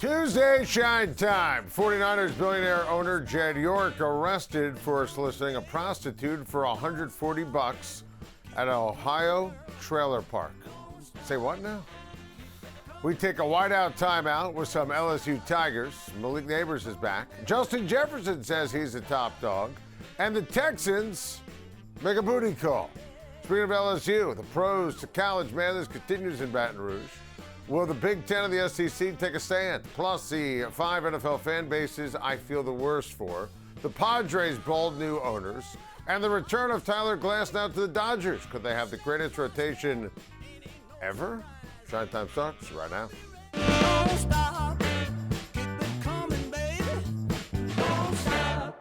Tuesday, Schein Time. 49ers billionaire owner Jed York arrested for soliciting a prostitute for $140 at an Ohio trailer park. Say what now? We take a whiteout timeout with some LSU Tigers. Malik Nabers is back. Justin Jefferson says he's the top dog. And the Texans make a booty call. Speaking of LSU, the pros to college madness continues in Baton Rouge. Will the Big Ten of the SEC take a stand? Plus, the 5 NFL fan bases I feel the worst for, the Padres' bold new owners, and the return of Tyler Glasnow to the Dodgers. Could they have the greatest rotation ever? Schein Time starts right now. Don't stop. Keep it coming, baby. Don't stop.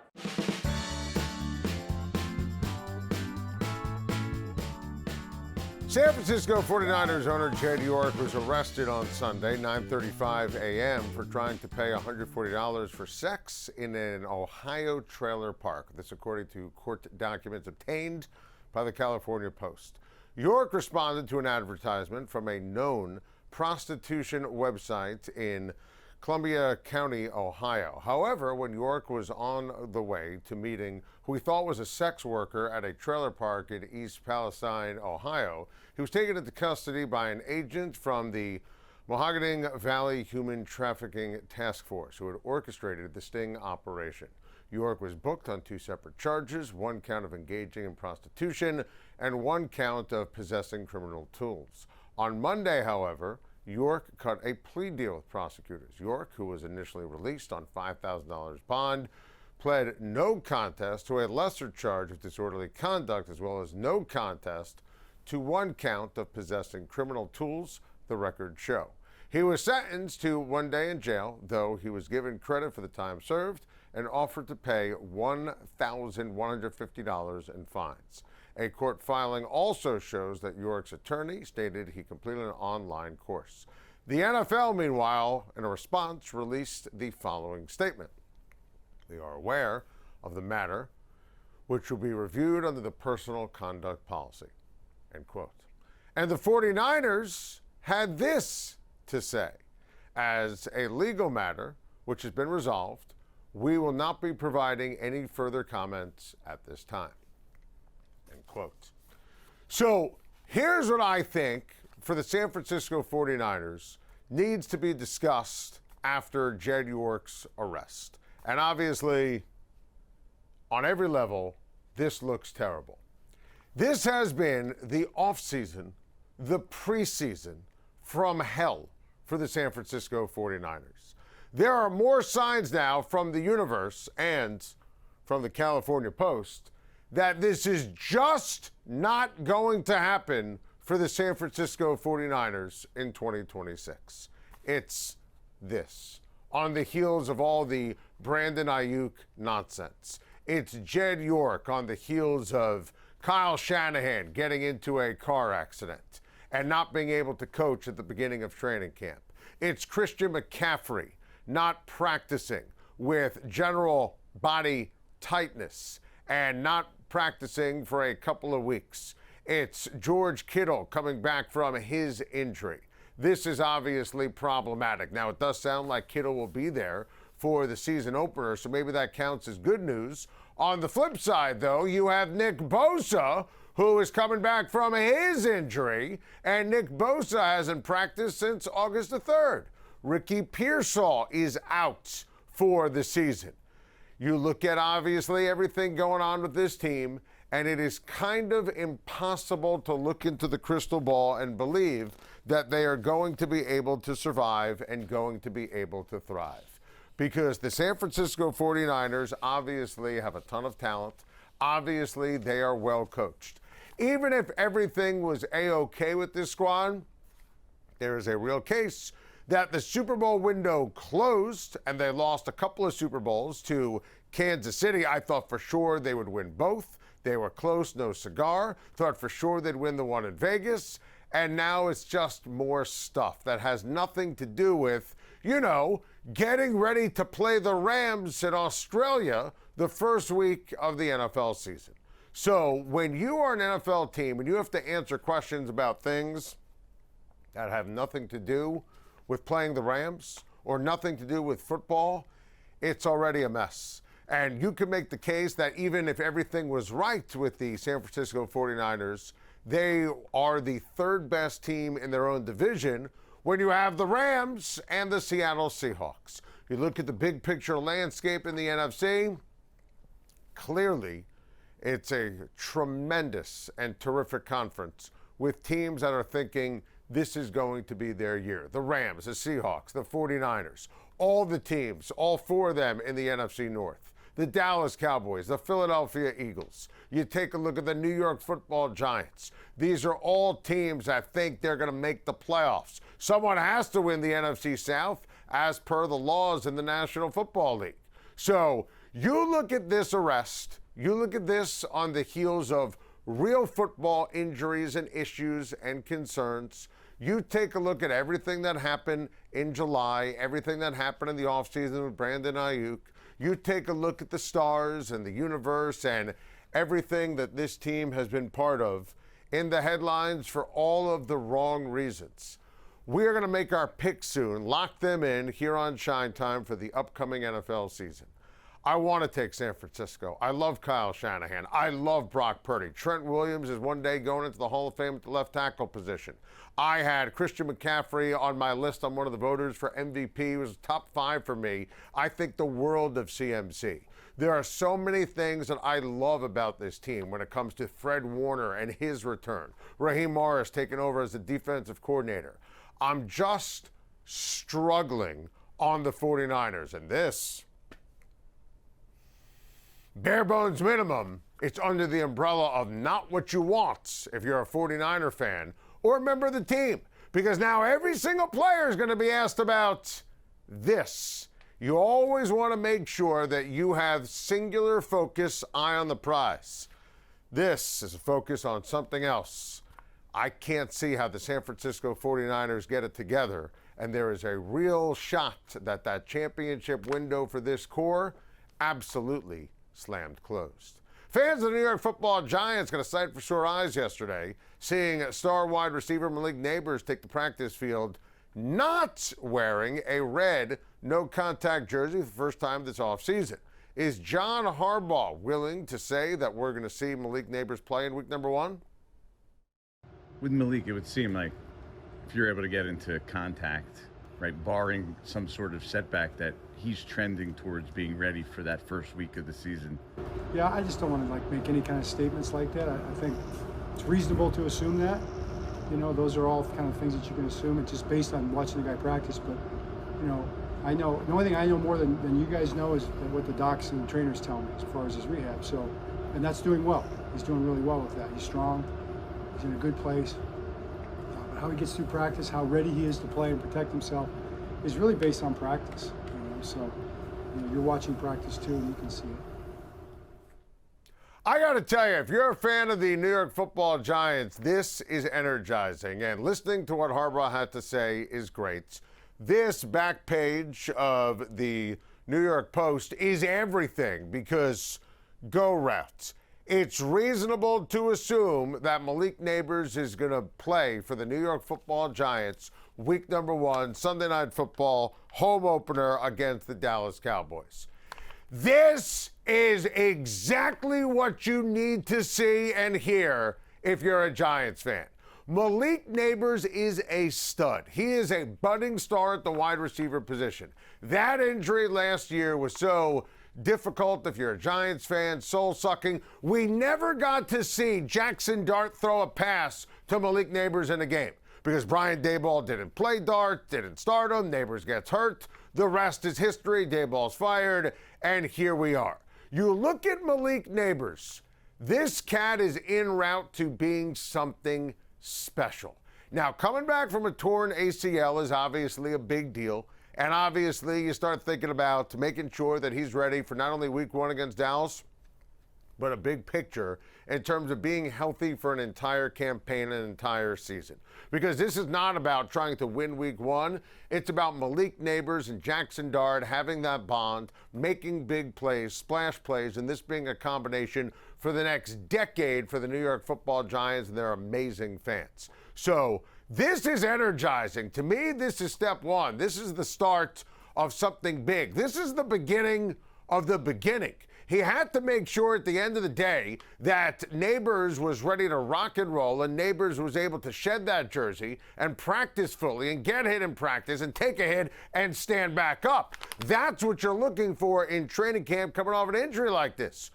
San Francisco 49ers owner Jed York was arrested on Sunday, 9:35 a.m., for trying to pay $140 for sex in an Ohio trailer park. This according to court documents obtained by the California Post. York responded to an advertisement from a known prostitution website in Columbia County, Ohio. However, when York was on the way to meeting who he thought was a sex worker at a trailer park in East Palestine, Ohio, he was taken into custody by an agent from the Mohawk Valley Human Trafficking Task Force who had orchestrated the sting operation. York was booked on 2 separate charges, 1 count of engaging in prostitution and 1 count of possessing criminal tools. On Monday, however, York cut a plea deal with prosecutors. York, who was initially released on $5,000 bond, pled no contest to a lesser charge of disorderly conduct, as well as no contest to 1 count of possessing criminal tools, the records show. He was sentenced to 1 day in jail, though he was given credit for the time served and offered to pay $1,150 in fines. A court filing also shows that York's attorney stated he completed an online course. The NFL, meanwhile, in a response, released the following statement. They are aware of the matter, which will be reviewed under the personal conduct policy, end quote. And the 49ers had this to say. As a legal matter, which has been resolved, we will not be providing any further comments at this time. End quote. So here's what I think for the San Francisco 49ers needs to be discussed after Jed York's arrest. And obviously, on every level, this looks terrible. This has been the offseason, the preseason from hell for the San Francisco 49ers. There are more signs now from the universe and from the California Post that this is just not going to happen for the San Francisco 49ers in 2026. It's this. On the heels of all the Brandon Ayuk nonsense. It's Jed York on the heels of Kyle Shanahan getting into a car accident and not being able to coach at the beginning of training camp. It's Christian McCaffrey not practicing with general body tightness and not practicing for a couple of weeks. It's George Kittle coming back from his injury. This is obviously problematic. Now, it does sound like Kittle will be there for the season opener, so maybe that counts as good news. On the flip side, though, you have Nick Bosa, who is coming back from his injury, and Nick Bosa hasn't practiced since August the 3rd. Ricky Pearsall is out for the season. You look at, obviously, everything going on with this team, and it is kind of impossible to look into the crystal ball and believe that they are going to be able to survive and going to be able to thrive. Because the San Francisco 49ers obviously have a ton of talent. Obviously, they are well coached. Even if everything was A-OK with this squad, there is a real case that the Super Bowl window closed and they lost a couple of Super Bowls to Kansas City. I thought for sure they would win both. They were close, no cigar. Thought for sure they'd win the one in Vegas. And now it's just more stuff that has nothing to do with, getting ready to play the Rams in Australia the first week of the NFL season. So when you are an NFL team and you have to answer questions about things that have nothing to do with playing the Rams or nothing to do with football, it's already a mess. And you can make the case that even if everything was right with the San Francisco 49ers, they are the third best team in their own division when you have the Rams and the Seattle Seahawks. You look at the big picture landscape in the NFC, clearly it's a tremendous and terrific conference with teams that are thinking this is going to be their year. The Rams, the Seahawks, the 49ers, all the teams, all four of them in the NFC North. The Dallas Cowboys, the Philadelphia Eagles. You take a look at the New York Football Giants. These are all teams that think they're going to make the playoffs. Someone has to win the NFC South as per the laws in the National Football League. So you look at this arrest, you look at this on the heels of real football injuries and issues and concerns. You take a look at everything that happened in July, everything that happened in the offseason with Brandon Ayuk. You take a look at the stars and the universe and everything that this team has been part of in the headlines for all of the wrong reasons. We are going to make our picks soon, lock them in here on Schein Time for the upcoming NFL season. I want to take San Francisco. I love Kyle Shanahan. I love Brock Purdy. Trent Williams is one day going into the Hall of Fame at the left tackle position. I had Christian McCaffrey on my list. I'm one of the voters for MVP. It was top 5 for me. I think the world of CMC. There are so many things that I love about this team when it comes to Fred Warner and his return. Raheem Morris taking over as the defensive coordinator. I'm just struggling on the 49ers. And this, bare bones minimum, it's under the umbrella of not what you want if you're a 49er fan or a member of the team. Because now every single player is going to be asked about this. You always want to make sure that you have singular focus, eye on the prize. This is a focus on something else. I can't see how the San Francisco 49ers get it together, and there is a real shot that that championship window for this core absolutely slammed closed. Fans of the New York Football Giants got a sight for sore eyes yesterday, seeing star wide receiver Malik Nabers take the practice field not wearing a red no-contact jersey for the first time this offseason. Is John Harbaugh willing to say that we're going to see Malik Nabers play in week number 1? With Malik, it would seem like if you're able to get into contact, right, barring some sort of setback, that he's trending towards being ready for that first week of the season. Yeah, I just don't want to make any kind of statements like that. I think it's reasonable to assume that. You know, those are all kind of things that you can assume. It's just based on watching the guy practice. But, you know, I know the only thing I know more than you guys know is what the docs and the trainers tell me as far as his rehab. So, and that's doing well. He's doing really well with that. He's strong. He's in a good place. But how he gets through practice, how ready he is to play and protect himself, is really based on practice. You know, so you're watching practice too, and you can see it. I got to tell you, if you're a fan of the New York Football Giants, this is energizing. And listening to what Harbaugh had to say is great. This back page of the New York Post is everything because go routes. It's reasonable to assume that Malik Nabers is going to play for the New York Football Giants week number 1, Sunday Night Football, home opener against the Dallas Cowboys. This is exactly what you need to see and hear if you're a Giants fan. Malik Nabers is a stud. He is a budding star at the wide receiver position. That injury last year was so difficult if you're a Giants fan, soul-sucking. We never got to see Jackson Dart throw a pass to Malik Nabers in a game because Brian Daboll didn't play Dart, didn't start him, Nabers gets hurt. The rest is history. Daboll's fired, and here we are. You look at Malik Nabers. This cat is en route to being something special. Now, coming back from a torn ACL is obviously a big deal, and obviously you start thinking about making sure that he's ready for not only week 1 against Dallas, but a big picture in terms of being healthy for an entire campaign, an entire season. Because this is not about trying to win week 1. It's about Malik Nabers and Jackson Dart having that bond, making big plays, splash plays, and this being a combination for the next decade for the New York Football Giants and their amazing fans. So this is energizing. To me, this is step 1. This is the start of something big. This is the beginning of the beginning. He had to make sure at the end of the day that Nabers was ready to rock and roll, and Nabers was able to shed that jersey and practice fully and get hit in practice and take a hit and stand back up. That's what you're looking for in training camp coming off an injury like this.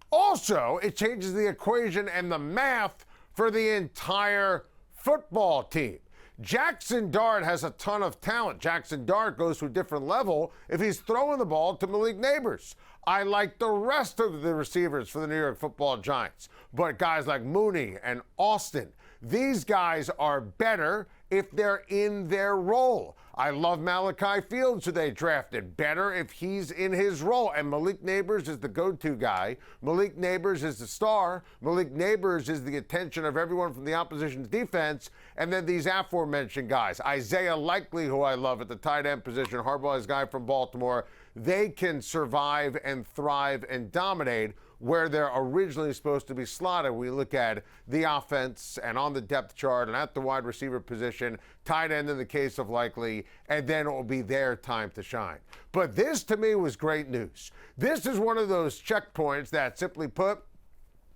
Also, it changes the equation and the math for the entire football team. Jackson Dart has a ton of talent. Jackson Dart goes to a different level if he's throwing the ball to Malik Nabers. I like the rest of the receivers for the New York Football Giants. But guys like Mooney and Austin, these guys are better if they're in their role. I love Malachi Fields, who they drafted, better if he's in his role. And Malik Nabers is the go-to guy. Malik Nabers is the star. Malik Nabers is the attention of everyone from the opposition's defense. And then these aforementioned guys, Isaiah Likely, who I love at the tight end position, Harbaugh's guy from Baltimore, they can survive and thrive and dominate where they're originally supposed to be slotted. We look at the offense and on the depth chart and at the wide receiver position, tight end in the case of Likely, and then it will be their time to shine. But this, to me, was great news. This is one of those checkpoints that, simply put,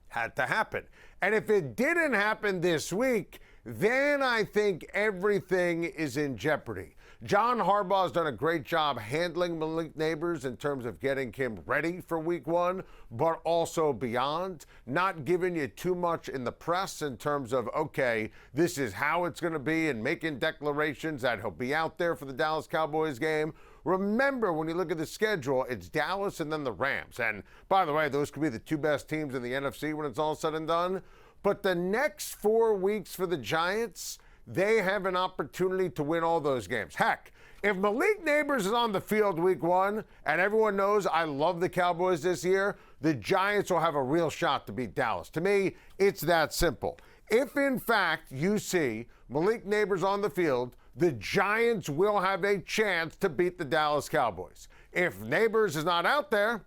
had to happen. And if it didn't happen this week, then I think everything is in jeopardy. John Harbaugh's done a great job handling Malik Nabers in terms of getting him ready for week one, but also beyond, not giving you too much in the press in terms of, okay, this is how it's going to be, and making declarations that he'll be out there for the Dallas Cowboys game. Remember, when you look at the schedule, it's Dallas and then the Rams. And by the way, those could be the two best teams in the NFC when it's all said and done. But the next 4 weeks for the Giants, they have an opportunity to win all those games. Heck, if Malik Nabers is on the field week one, and everyone knows I love the Cowboys this year, the Giants will have a real shot to beat Dallas. To me, it's that simple. If, in fact, you see Malik Nabers on the field, the Giants will have a chance to beat the Dallas Cowboys. If Nabers is not out there,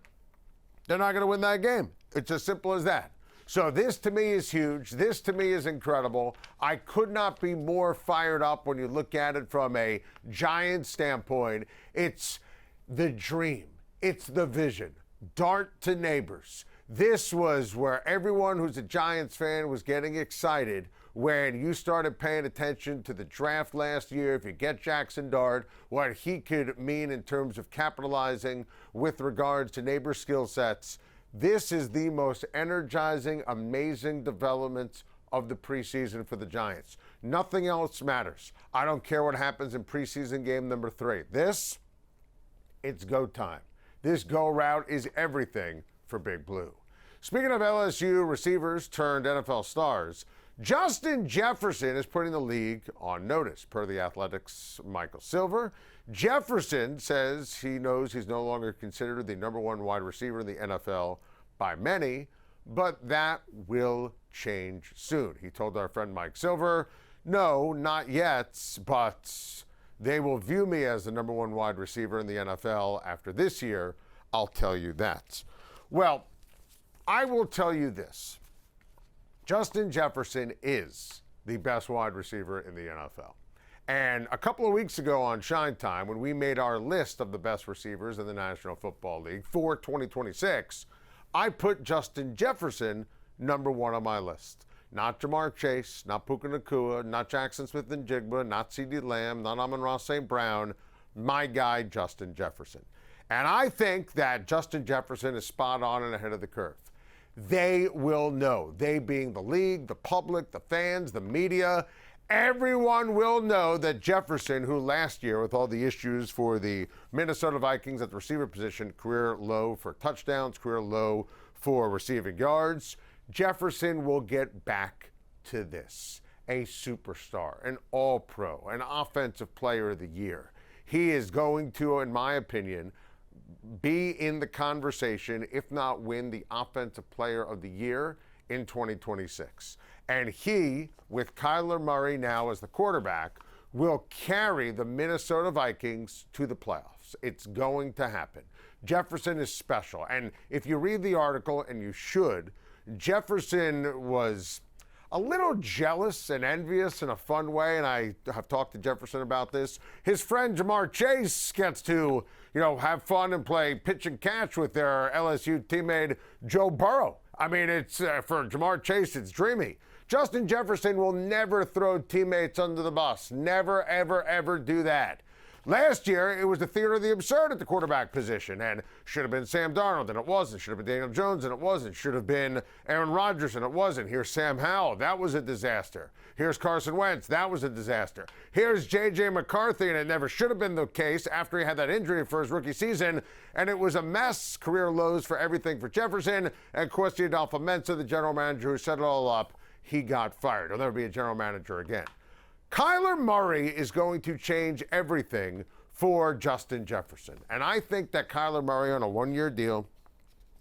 they're not going to win that game. It's as simple as that. So this to me is huge. This to me is incredible. I could not be more fired up when you look at it from a Giants standpoint. It's the dream. It's the vision. Dart to Nabers. This was where everyone who's a Giants fan was getting excited when you started paying attention to the draft last year. If you get Jackson Dart, what he could mean in terms of capitalizing with regards to Nabers' skill sets. This is the most energizing, amazing development of the preseason for the Giants. Nothing else matters. I don't care what happens in preseason game number 3. This, it's go time. This go route is everything for Big Blue. Speaking of LSU receivers turned NFL stars, Justin Jefferson is putting the league on notice, per The Athletic's Michael Silver. Jefferson says he knows he's no longer considered the number one wide receiver in the NFL by many, but that will change soon. He told our friend Mike Silver, no, not yet, but they will view me as the number one wide receiver in the NFL after this year. I'll tell you that. Well, I will tell you this. Justin Jefferson is the best wide receiver in the NFL. And a couple of weeks ago on Schein Time, when we made our list of the best receivers in the National Football League for 2026, I put Justin Jefferson number one on my list. Not Jamar Chase, not Puka Nacua, not Jackson Smith-Njigba, not CeeDee Lamb, not Amon-Ra St. Brown, my guy, Justin Jefferson. And I think that Justin Jefferson is spot on and ahead of the curve. They will know, they being the league, the public, the fans, the media, everyone will know that Jefferson, who last year, with all the issues for the Minnesota Vikings at the receiver position, career low for touchdowns, career low for receiving yards, Jefferson will get back to this. A superstar, an all-pro, an offensive player of the year. He is going to, in my opinion, be in the conversation, if not win the Offensive Player of the Year in 2026. And he, with Kyler Murray now as the quarterback, will carry the Minnesota Vikings to the playoffs. It's going to happen. Jefferson is special. And if you read the article, and you should, Jefferson was, a little jealous and envious in a fun way, and I have talked to Jefferson about this. His friend Jamar Chase gets to, have fun and play pitch and catch with their LSU teammate Joe Burrow. I mean, it's for Jamar Chase, it's dreamy. Justin Jefferson will never throw teammates under the bus. Never, ever, ever do that. Last year, it was the theater of the absurd at the quarterback position, and should have been Sam Darnold, and it wasn't. Should have been Daniel Jones, and it wasn't. Should have been Aaron Rodgers, and it wasn't. Here's Sam Howell. That was a disaster. Here's Carson Wentz. That was a disaster. Here's J.J. McCarthy, and it never should have been the case after he had that injury for his rookie season, and it was a mess. Career lows for everything for Jefferson, and of course, the Adolfo Mensa, the general manager who set it all up, he got fired. He'll never be a general manager again. Kyler Murray is going to change everything for Justin Jefferson. And I think that Kyler Murray on a one-year deal,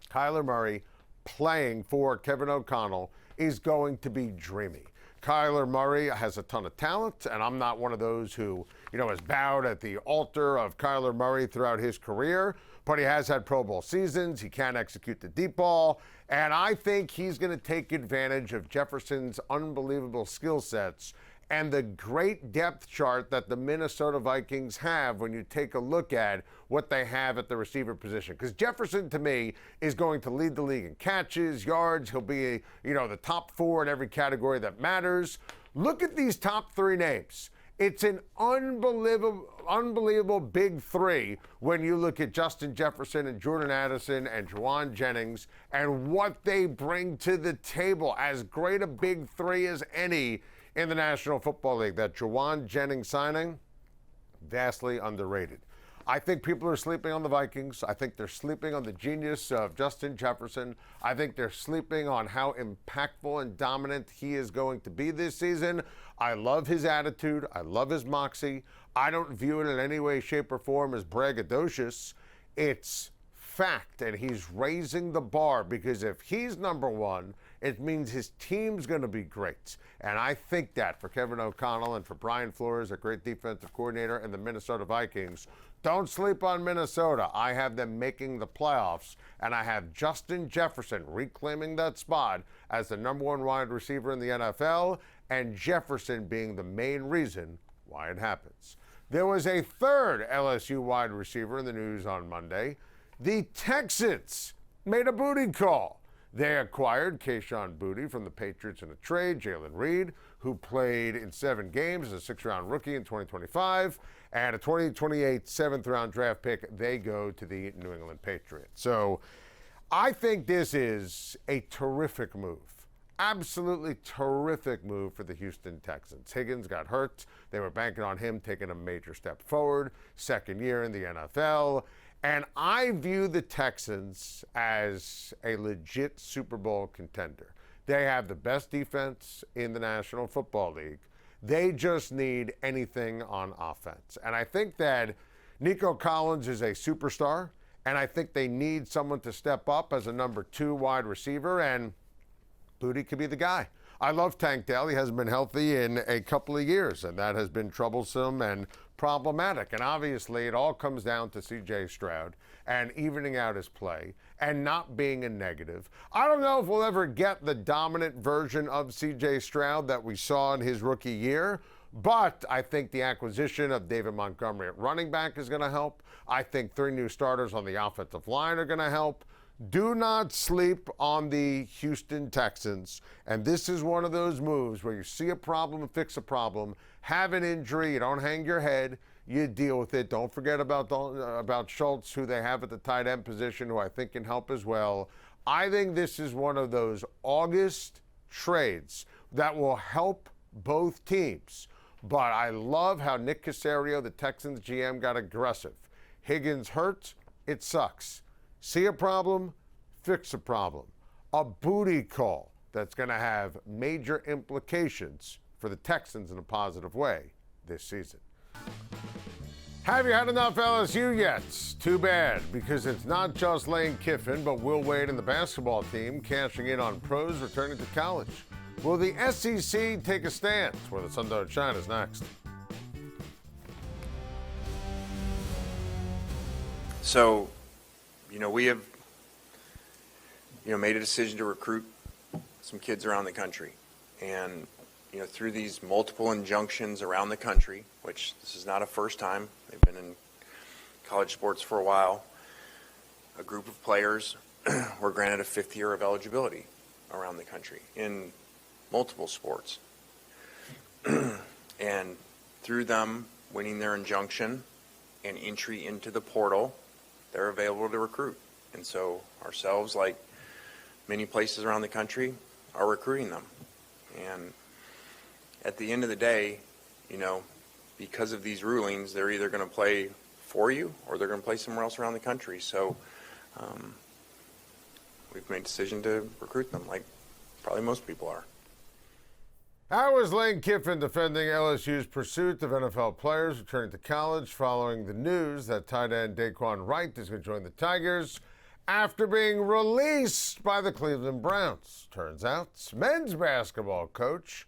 Kyler Murray playing for Kevin O'Connell is going to be dreamy. Kyler Murray has a ton of talent, and I'm not one of those who, has bowed at the altar of Kyler Murray throughout his career, but he has had Pro Bowl seasons. He can execute the deep ball, and I think he's going to take advantage of Jefferson's unbelievable skill sets and the great depth chart that the Minnesota Vikings have when you take a look at what they have at the receiver position. Because Jefferson, to me, is going to lead the league in catches, yards. He'll be, the top 4 in every category that matters. Look at these top 3 names. It's an unbelievable big 3 when you look at Justin Jefferson and Jordan Addison and Juwan Jennings and what they bring to the table. As great a big 3 as any in the National Football League. That Juwan Jennings signing, vastly underrated. I think people are sleeping on the Vikings. I think they're sleeping on the genius of Justin Jefferson. I think they're sleeping on how impactful and dominant he is going to be this season. I love his attitude. I love his moxie. I don't view it in any way, shape, or form as braggadocious. It's fact, and he's raising the bar, because if he's number one, it means his team's going to be great. And I think that for Kevin O'Connell and for Brian Flores, a great defensive coordinator, and the Minnesota Vikings, don't sleep on Minnesota. I have them making the playoffs, and I have Justin Jefferson reclaiming that spot as the number 1 wide receiver in the NFL, and Jefferson being the main reason why it happens. There was a third LSU wide receiver in the news on Monday. The Texans made a booty call. They acquired Kayshon Boutte from the Patriots in a trade, Jalen Reed, who played in 7 games as a 6th-round rookie in 2025, and a 2028 7th-round draft pick. They go to the New England Patriots. So I think this is a terrific move. Absolutely terrific move for the Houston Texans. Higgins got hurt. They were banking on him taking a major step forward, 2nd year in the NFL. And I view the Texans as a legit Super Bowl contender. They have the best defense in the National Football League. They just need anything on offense. And I think that Nico Collins is a superstar, and I think they need someone to step up as a number 2 wide receiver, and Boutte could be the guy. I love Tank Dell. He hasn't been healthy in a couple of years, and that has been troublesome and problematic. And obviously, it all comes down to C.J. Stroud and evening out his play and not being a negative. I don't know if we'll ever get the dominant version of C.J. Stroud that we saw in his rookie year, but I think the acquisition of David Montgomery at running back is going to help. I think 3 new starters on the offensive line are going to help. Do not sleep on the Houston Texans. And this is one of those moves where you see a problem, fix a problem, have an injury, you don't hang your head, you deal with it. Don't forget about Schultz, who they have at the tight end position, who I think can help as well. I think this is one of those August trades that will help both teams. But I love how Nick Caserio, the Texans GM, got aggressive. Higgins hurt, it sucks. See a problem, fix a problem. A booty call that's going to have major implications for the Texans in a positive way this season. Have you had enough LSU yet? Too bad, because it's not just Lane Kiffin, but Will Wade and the basketball team cashing in on pros returning to college. Will the SEC take a stand? Where the sun don't shine is next. So, we have, made a decision to recruit some kids around the country. And, through these multiple injunctions around the country, which this is not a first time, they've been in college sports for a while, a group of players were granted a 5th year of eligibility around the country in multiple sports. And through them winning their injunction and entry into the portal, they're available to recruit. And so ourselves, like many places around the country, are recruiting them. And at the end of the day, because of these rulings, they're either going to play for you or they're going to play somewhere else around the country. So we've made a decision to recruit them, like probably most people are. How is Lane Kiffin defending LSU's pursuit of NFL players returning to college following the news that tight end dae'quan Wright is going to join the Tigers after being released by the Cleveland Browns? Turns out, men's basketball coach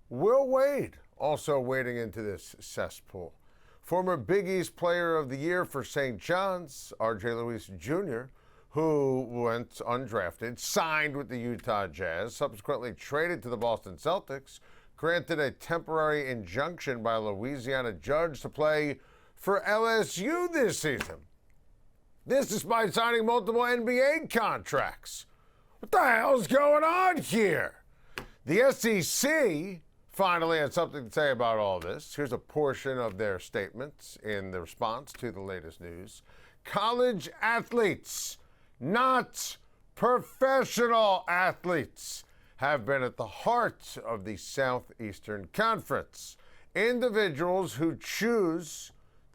Will Wade also wading into this cesspool. Former Big East Player of the Year for St. John's, R.J. Lewis Jr., who went undrafted, signed with the Utah Jazz, subsequently traded to the Boston Celtics, granted a temporary injunction by a Louisiana judge to play for LSU this season. This despite signing multiple NBA contracts. What the hell's going on here? The SEC finally had something to say about all this. Here's a portion of their statements in the response to the latest news. College athletes, not professional athletes, have been at the heart of the Southeastern Conference. Individuals who choose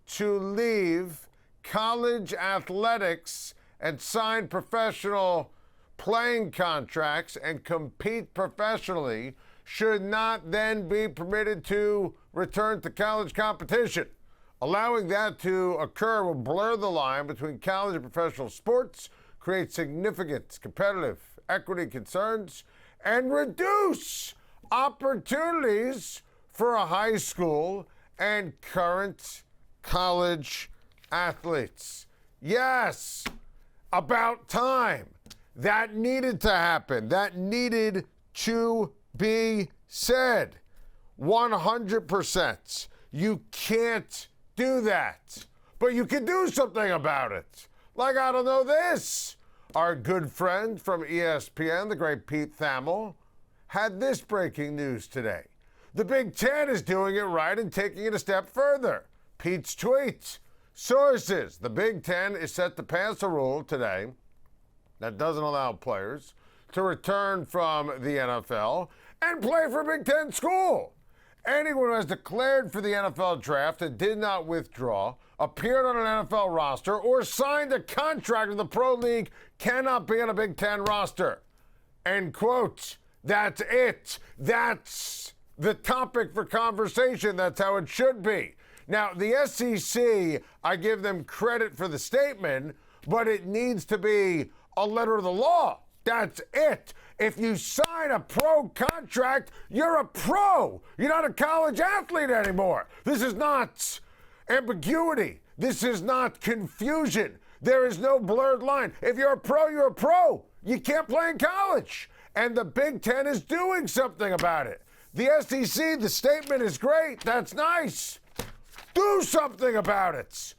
to leave college athletics and sign professional playing contracts and compete professionally should not then be permitted to return to college competition. Allowing that to occur will blur the line between college and professional sports, create significant competitive equity concerns, and reduce opportunities for high school and current college athletes. Yes, about time. That needed to happen. That needed to be said. 100%. You can't do that. But you can do something about it. Like, I don't know this. Our good friend from ESPN, the great Pete Thamel, had this breaking news today. The Big Ten is doing it right and taking it a step further. Pete's tweet. Sources. The Big Ten is set to pass a rule today that doesn't allow players to return from the NFL and play for a Big Ten school. Anyone who has declared for the NFL draft and did not withdraw, appeared on an NFL roster, or signed a contract with the Pro League cannot be on a Big Ten roster. End quote. That's it. That's the topic for conversation. That's how it should be. Now, the SEC, I give them credit for the statement, but it needs to be a letter of the law. That's it. If you sign a pro contract, you're a pro. You're not a college athlete anymore. This is not ambiguity. This is not confusion. There is no blurred line. If you're a pro, you're a pro. You can't play in college. And the Big Ten is doing something about it. The SEC, the statement is great. That's nice. Do something about it.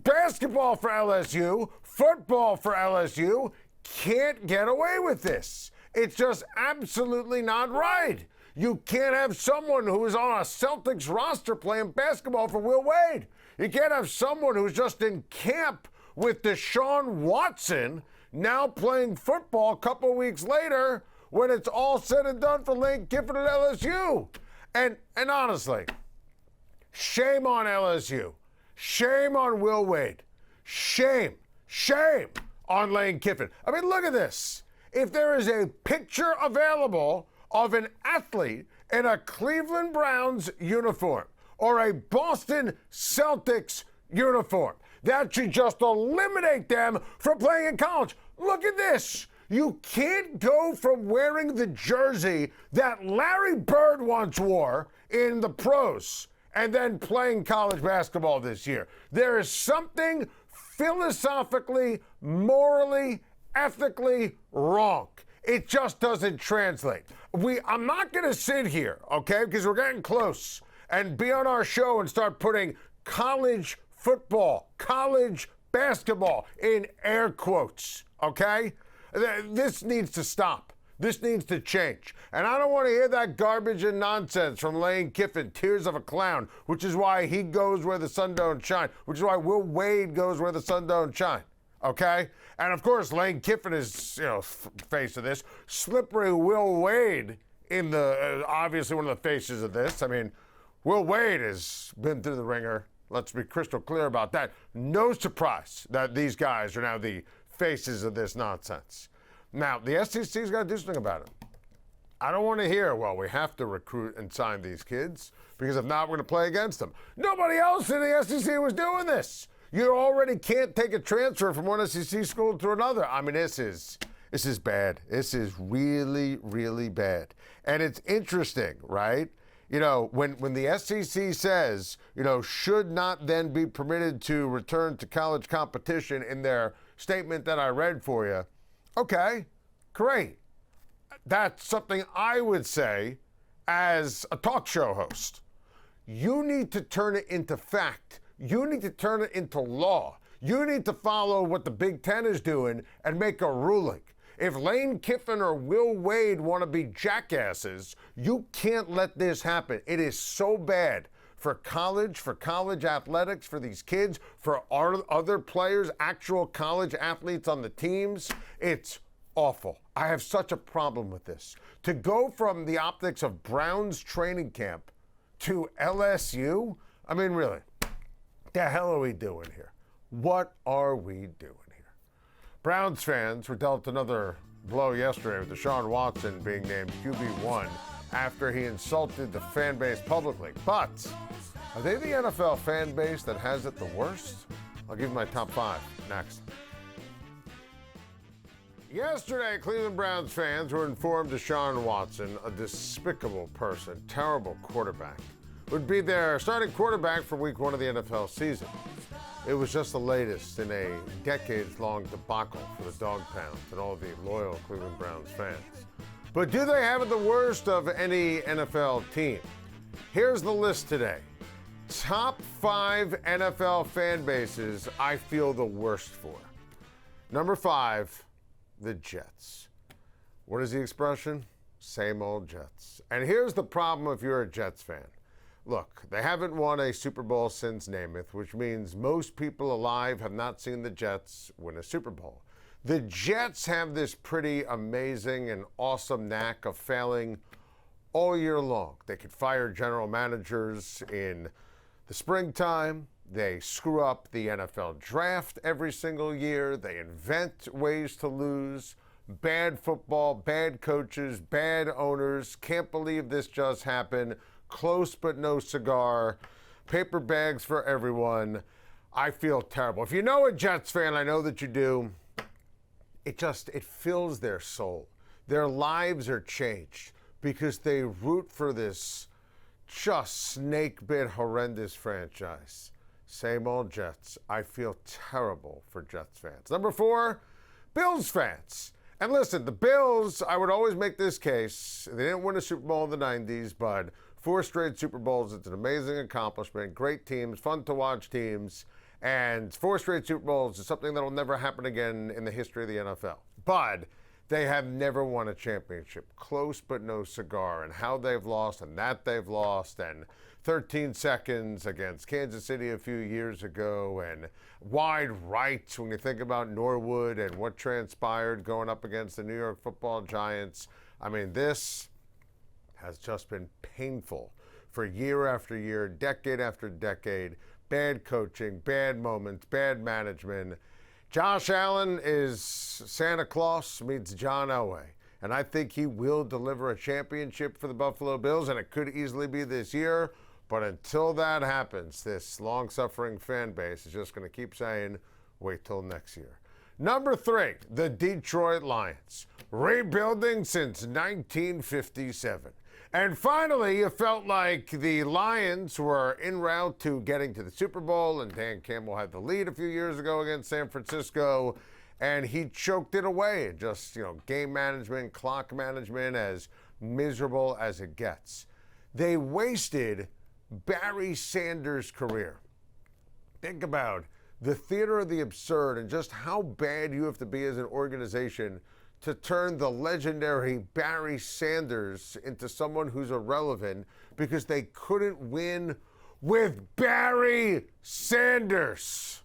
Basketball for LSU, football for LSU, can't get away with this. It's just absolutely not right. You can't have someone who is on a Celtics roster playing basketball for Will Wade. You can't have someone who's just in camp with Deshaun Watson now playing football a couple weeks later when it's all said and done for Lane Kiffin at LSU. And honestly, shame on LSU. Shame on Will Wade. Shame on Lane Kiffin. I mean, look at this. If there is a picture available of an athlete in a Cleveland Browns uniform or a Boston Celtics uniform, that should just eliminate them from playing in college. Look at this. You can't go from wearing the jersey that Larry Bird once wore in the pros and then playing college basketball this year. There is something philosophically, morally, ethically wrong. It just doesn't translate. I'm not going to sit here, okay, because we're getting close, and be on our show and start putting college football, college basketball in air quotes, okay? This needs to stop. This needs to change. And I don't want to hear that garbage and nonsense from Lane Kiffin, tears of a clown, which is why he goes where the sun don't shine, which is why Will Wade goes where the sun don't shine, okay? And of course, Lane Kiffin is, face of this. Slippery Will Wade in the, obviously one of the faces of this. I mean, Will Wade has been through the ringer. Let's be crystal clear about that. No surprise that these guys are now the faces of this nonsense. Now, the SEC's got to do something about it. I don't want to hear, well, we have to recruit and sign these kids because if not, we're going to play against them. Nobody else in the SEC was doing this. You already can't take a transfer from one SEC school to another. I mean, this is bad. This is really, really bad. And it's interesting, right? When the SEC says, should not then be permitted to return to college competition in their statement that I read for you, okay, great. That's something I would say as a talk show host. You need to turn it into fact. You need to turn it into law. You need to follow what the Big Ten is doing and make a ruling. If Lane Kiffin or Will Wade want to be jackasses, you can't let this happen. It is so bad for college athletics, for these kids, for our other players, actual college athletes on the teams. It's awful. I have such a problem with this. To go from the optics of Brown's training camp to LSU, I mean, really, the hell are we doing here? What are we doing here? Browns fans were dealt another blow yesterday with Deshaun Watson being named QB1 after he insulted the fan base publicly. But are they the NFL fan base that has it the worst? I'll give you my top 5 next. Yesterday, Cleveland Browns fans were informed Deshaun Watson, a despicable person, terrible quarterback, would be their starting quarterback for week 1 of the NFL season. It was just the latest in a decades-long debacle for the dog pound and all the loyal Cleveland Browns fans. But do they have it the worst of any NFL team? Here's the list today. Top 5 NFL fan bases I feel the worst for. Number 5, the Jets. What is the expression? Same old Jets. And here's the problem if you're a Jets fan. Look, they haven't won a Super Bowl since Namath, which means most people alive have not seen the Jets win a Super Bowl. The Jets have this pretty amazing and awesome knack of failing all year long. They could fire general managers in the springtime. They screw up the NFL draft every single year. They invent ways to lose. Bad football, bad coaches, bad owners. Can't believe this just happened. Close but no cigar. Paper bags for everyone. I feel terrible. If you know a Jets fan, I know that you do. It fills their soul. Their lives are changed because they root for this just snake bit horrendous franchise. Same old Jets. I feel terrible for Jets fans. Number 4, Bills fans. And listen, the Bills, I would always make this case. They didn't win a Super Bowl in the 90s, but 4 straight Super Bowls, it's an amazing accomplishment. Great teams, fun to watch teams. And 4 straight Super Bowls is something that will never happen again in the history of the NFL. But they have never won a championship. Close but no cigar. And how they've lost and that they've lost. And 13 seconds against Kansas City a few years ago. And wide rights when you think about Norwood and what transpired going up against the New York Football Giants. I mean, this has just been painful for year after year, decade after decade. Bad coaching, bad moments, bad management. Josh Allen is Santa Claus meets John Elway. And I think he will deliver a championship for the Buffalo Bills, and it could easily be this year. But until that happens, this long-suffering fan base is just going to keep saying, wait till next year. Number 3, the Detroit Lions. Rebuilding since 1957. And finally, it felt like the Lions were en route to getting to the Super Bowl, and Dan Campbell had the lead a few years ago against San Francisco. and he choked it away. Just, game management, clock management, as miserable as it gets. They wasted Barry Sanders' career. Think about the theater of the absurd and just how bad you have to be as an organization to turn the legendary Barry Sanders into someone who's irrelevant because they couldn't win with Barry Sanders.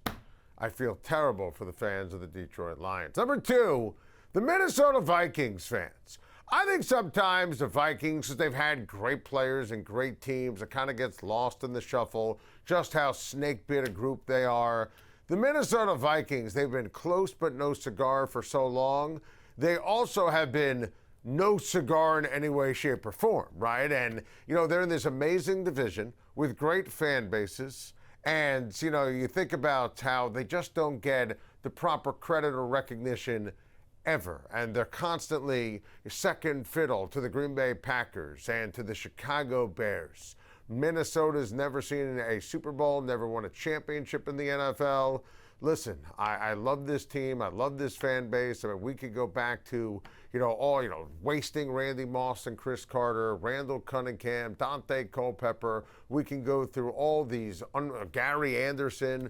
I feel terrible for the fans of the Detroit Lions. Number two, the Minnesota Vikings fans. I think sometimes the Vikings, because they've had great players and great teams, it kind of gets lost in the shuffle just how snake-bit a group they are. The Minnesota Vikings, they've been close but no cigar for so long. They also have been no cigar in any way, shape, or form, right? And, they're in this amazing division with great fan bases. And, you think about how they just don't get the proper credit or recognition ever. And they're constantly second fiddle to the Green Bay Packers and to the Chicago Bears. Minnesota's never seen a Super Bowl, never won a championship in the NFL. Listen, I love this team. I love this fan base. I mean, we could go back to, wasting Randy Moss and Chris Carter, Randall Cunningham, Dante Culpepper. We can go through all these, Gary Anderson,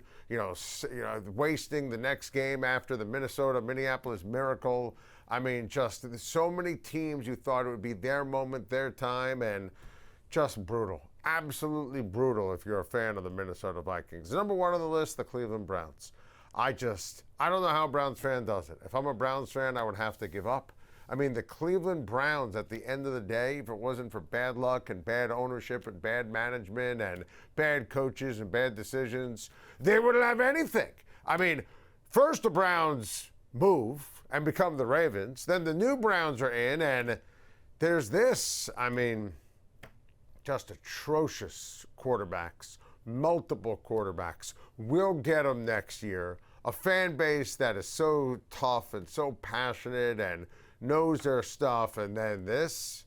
wasting the next game after the Minnesota-Minneapolis Miracle. I mean, just so many teams you thought it would be their moment, their time, and just brutal. Absolutely brutal if you're a fan of the Minnesota Vikings. Number one on the list, the Cleveland Browns. I don't know how a Browns fan does it. If I'm a Browns fan, I would have to give up. I mean, the Cleveland Browns, at the end of the day, if it wasn't for bad luck and bad ownership and bad management and bad coaches and bad decisions, they wouldn't have anything. I mean, first the Browns move and become the Ravens, then the new Browns are in, and there's this, just atrocious quarterbacks, multiple quarterbacks. We'll get them next year. A fan base that is so tough and so passionate and knows their stuff. And then this,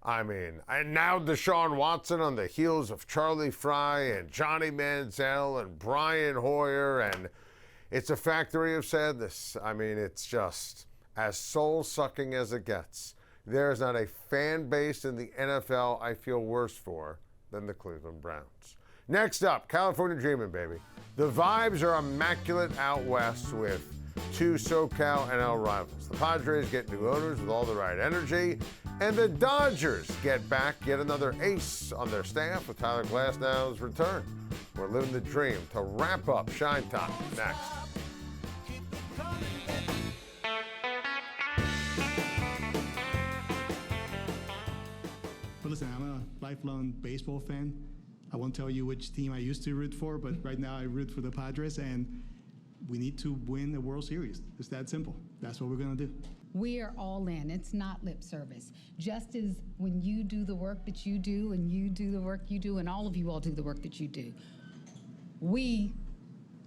and now Deshaun Watson on the heels of Charlie Fry and Johnny Manziel and Brian Hoyer. And it's a factory of sadness. It's just as soul-sucking as it gets. There's not a fan base in the NFL I feel worse for than the Cleveland Browns. Next up, California Dreamin, baby. The vibes are immaculate out west with two SoCal NL rivals. The Padres get new owners with all the right energy, and the Dodgers get back yet another ace on their staff with Tyler Glasnow's return. We're living the dream to wrap up Schein Time next. But listen, I'm a lifelong baseball fan. I won't tell you which team I used to root for, but right now I root for the Padres, and we need to win the World Series. It's that simple. That's what we're going to do. We are all in. It's not lip service. Just as when you do the work that you do, and you do the work you do, and all of you all do the work that you do, we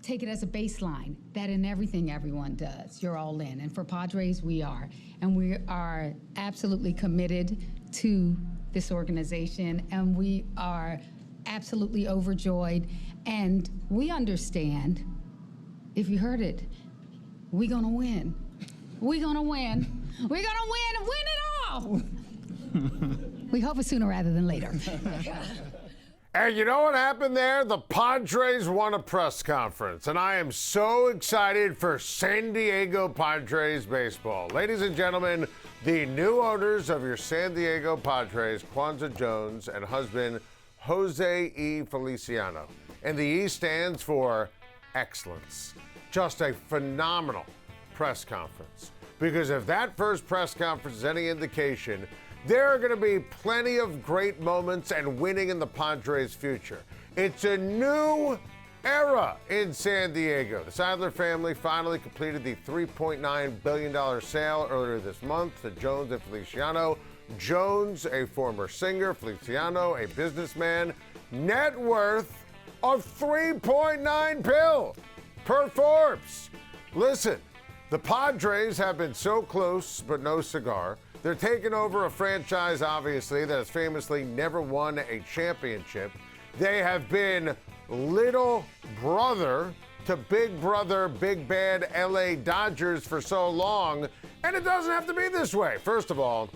take it as a baseline that in everything everyone does, you're all in. And for Padres, we are. And we are absolutely committed to this organization, and we are absolutely overjoyed. And we understand, if you heard it, we're gonna win. We're gonna win. We're gonna win and win it all. We hope it's sooner rather than later. And you know what happened there? The Padres won a press conference, and I am so excited for San Diego Padres baseball. Ladies and gentlemen, the new owners of your San Diego Padres, Kwanzaa Jones and husband Jose E. Feliciano. And the E stands for excellence. Just a phenomenal press conference. Because if that first press conference is any indication, there are going to be plenty of great moments and winning in the Padres' future. It's a new era in San Diego. The Sadler family finally completed the $3.9 billion sale earlier this month to Jones and Feliciano. Jones, a former singer, Feliciano, a businessman, net worth of $3.9 billion per Forbes. Listen, the Padres have been so close but no cigar. They're taking over a franchise, obviously, that has famously never won a championship. They have been little brother to Big Brother, Big Bad LA Dodgers for so long, and it doesn't have to be this way. First of all,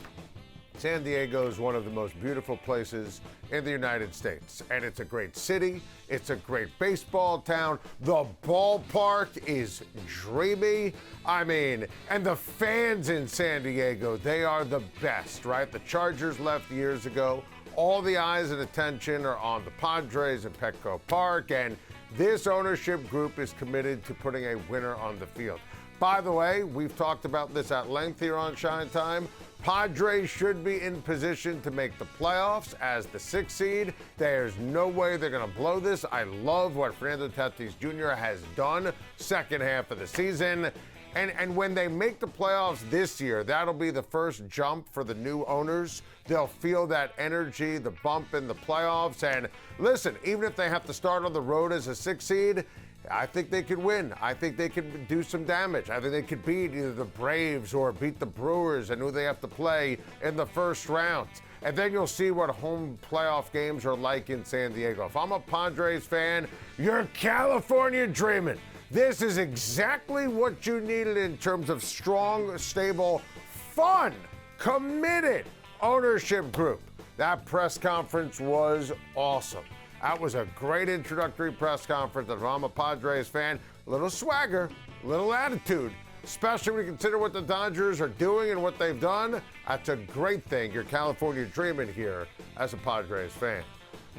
San Diego is one of the most beautiful places in the United States, and it's a great city. It's a great baseball town. The ballpark is dreamy. I mean, and the fans in San Diego, they are the best, right? The Chargers left years ago. All the eyes and attention are on the Padres in Petco Park, and this ownership group is committed to putting a winner on the field. By the way, we've talked about this at length here on Schein Time. Padres should be in position to make the playoffs as the 6th seed. There's no way they're going to blow this. I love what Fernando Tatis Jr. has done second half of the season. And when they make the playoffs this year, that'll be the first jump for the new owners. They'll feel that energy, the bump in the playoffs. And listen, even if they have to start on the road as a 6th seed, I think they could win. I think they could do some damage. I think they could beat either the Braves or beat the Brewers and who they have to play in the first round. And then you'll see what home playoff games are like in San Diego. If I'm a Padres fan, you're California Dreamin. This is exactly what you needed in terms of strong, stable, fun, committed ownership group. That press conference was awesome. That was a great introductory press conference. If I'm a Padres fan, a little swagger, a little attitude, especially when you consider what the Dodgers are doing and what they've done. That's a great thing. You're California Dreamin' here as a Padres fan.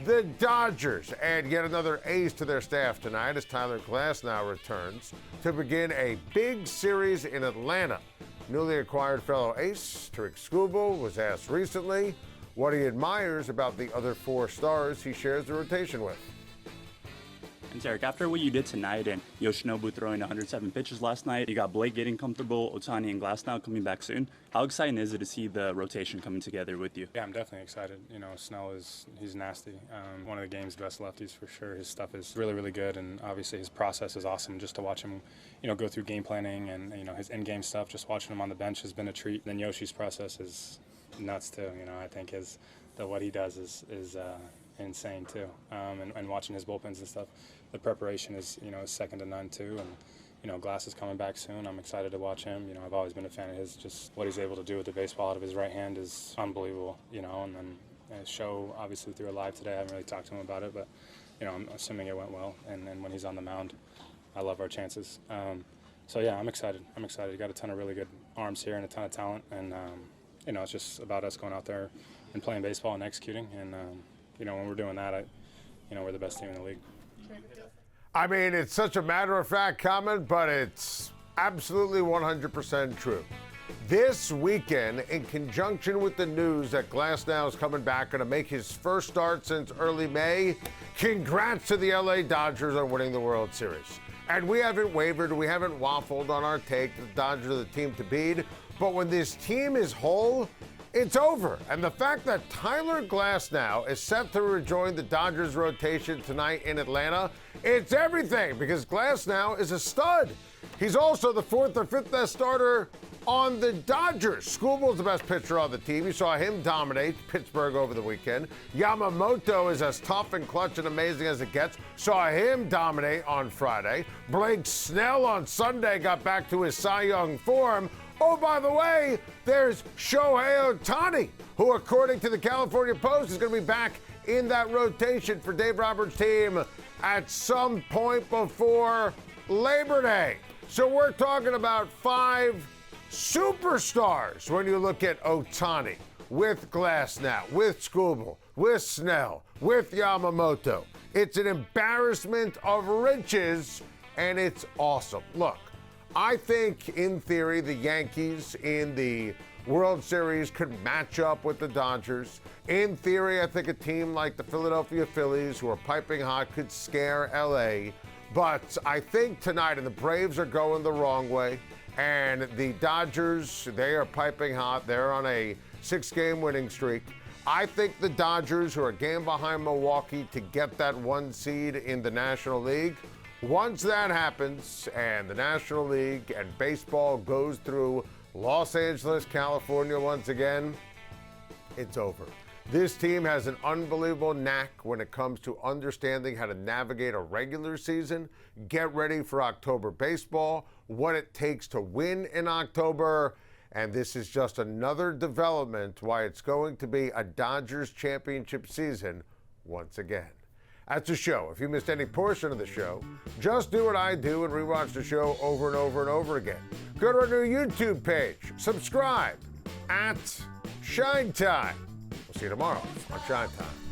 The Dodgers add yet another ace to their staff tonight as Tyler Glasnow returns to begin a big series in Atlanta. Newly acquired fellow ace Tariq Skubal was asked recently what he admires about the other 4 stars he shares the rotation with. And Tarek, after what you did tonight and Yoshinobu throwing 107 pitches last night, you got Blake getting comfortable, Ohtani and Glasnow coming back soon. How exciting is it to see the rotation coming together with you? Yeah, I'm definitely excited. You know, Snell he's nasty. One of the game's best lefties for sure. His stuff is really, really good, and obviously his process is awesome. Just to watch him, go through game planning and, his in-game stuff, just watching him on the bench has been a treat. Then Yoshi's process is nuts too. I think what he does is insane too. And watching his bullpens and stuff, the preparation is second to none too. And Glass is coming back soon. I'm excited to watch him. I've always been a fan of his. Just what he's able to do with the baseball out of his right hand is unbelievable. And then his show obviously through a live today. I haven't really talked to him about it, but I'm assuming it went well. And then when he's on the mound, I love our chances. So yeah, I'm excited. You got a ton of really good arms here and a ton of talent. And it's just about us going out there and playing baseball and executing. And when we're doing that, we're the best team in the league. I mean, it's such a matter-of-fact comment, but it's absolutely 100% true. This weekend, in conjunction with the news that Glasnow is coming back, going to make his first start since early May, congrats to the LA Dodgers on winning the World Series. And we haven't wavered, we haven't waffled on our take. The Dodgers are the team to beat. But when this team is whole, it's over. And the fact that Tyler Glasnow is set to rejoin the Dodgers rotation tonight in Atlanta, it's everything because Glasnow is a stud. He's also the 4th or 5th best starter on the Dodgers. Skubal's the best pitcher on the team. You saw him dominate Pittsburgh over the weekend. Yamamoto is as tough and clutch and amazing as it gets. Saw him dominate on Friday. Blake Snell on Sunday got back to his Cy Young form. Oh, by the way, there's Shohei Ohtani, who, according to the California Post, is going to be back in that rotation for Dave Roberts' team at some point before Labor Day. So we're talking about 5 superstars when you look at Ohtani, with Glasnow, with Skubal, with Snell, with Yamamoto. It's an embarrassment of riches, and it's awesome. Look, I think, in theory, the Yankees in the World Series could match up with the Dodgers. In theory, I think a team like the Philadelphia Phillies, who are piping hot, could scare LA. But I think tonight, and the Braves are going the wrong way, and the Dodgers, they are piping hot. They're on a 6-game winning streak. I think the Dodgers, who are a game behind Milwaukee to get that 1 seed in the National League, once that happens and the National League and baseball goes through Los Angeles, California once again, it's over. This team has an unbelievable knack when it comes to understanding how to navigate a regular season, get ready for October baseball, what it takes to win in October, and this is just another development why it's going to be a Dodgers championship season once again. That's the show. If you missed any portion of the show, just do what I do and rewatch the show over and over and over again. Go to our new YouTube page, subscribe at Schein Time. We'll see you tomorrow on Schein Time.